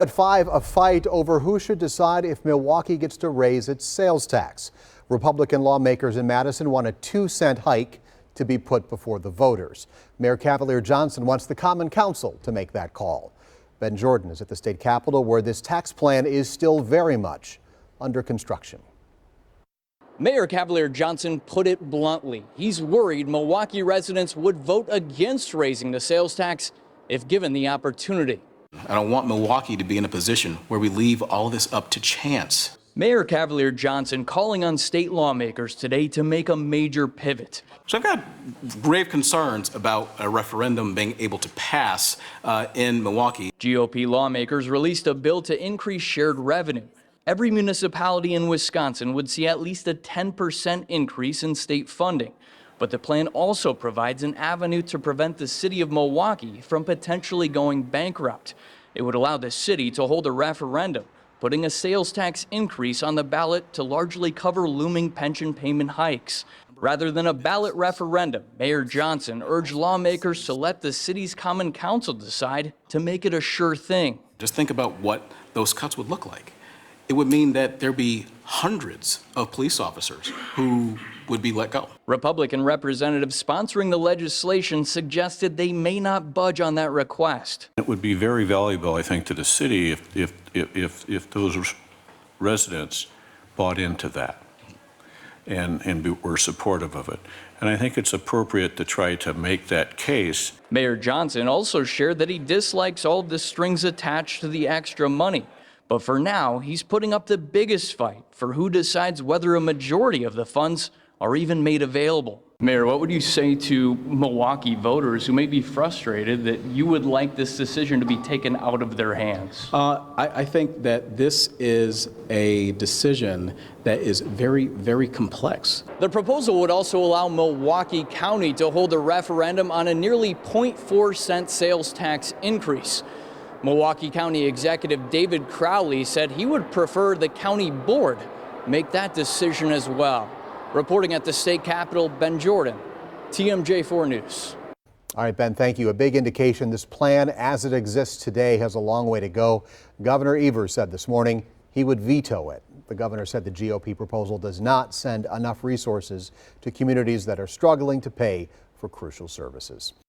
At 5, a fight over who should decide if Milwaukee gets to raise its sales tax. Republican lawmakers in Madison want a 2-cent hike to be put before the voters. Mayor Cavalier Johnson wants the Common Council to make that call. Ben Jordan is at the state capitol, where this tax plan is still very much under construction. Mayor Cavalier Johnson put it bluntly. He's worried Milwaukee residents would vote against raising the sales tax if given the opportunity. I don't want Milwaukee to be in a position where we leave all this up to chance. Mayor Cavalier Johnson calling on state lawmakers today to make a major pivot. So I've got grave concerns about a referendum being able to pass in Milwaukee. GOP lawmakers released a bill to increase shared revenue. Every municipality in Wisconsin would see at least a 10% increase in state funding. But the plan also provides an avenue to prevent the city of Milwaukee from potentially going bankrupt. It would allow the city to hold a referendum, putting a sales tax increase on the ballot to largely cover looming pension payment hikes. Rather than a ballot referendum, Mayor Johnson urged lawmakers to let the city's Common Council decide to make it a sure thing. Just think about what those cuts would look like. It would mean that there'd be hundreds of police officers who would be let go. Republican representatives sponsoring the legislation suggested they may not budge on that request. It would be very valuable, I think, to the city if those residents bought into that and were supportive of it. And I think it's appropriate to try to make that case. Mayor Johnson also shared that he dislikes all the strings attached to the extra money. But for now, he's putting up the biggest fight for who decides whether a majority of the funds are even made available. Mayor, what would you say to Milwaukee voters who may be frustrated that you would like this decision to be taken out of their hands? I think that this is a decision that is very, very complex. The proposal would also allow Milwaukee County to hold a referendum on a nearly 0.4-cent sales tax increase. Milwaukee County Executive David Crowley said he would prefer the county board make that decision as well. Reporting at the state capitol, Ben Jordan, TMJ4 News. All right, Ben, thank you. A big indication this plan as it exists today has a long way to go. Governor Evers said this morning he would veto it. The governor said the GOP proposal does not send enough resources to communities that are struggling to pay for crucial services.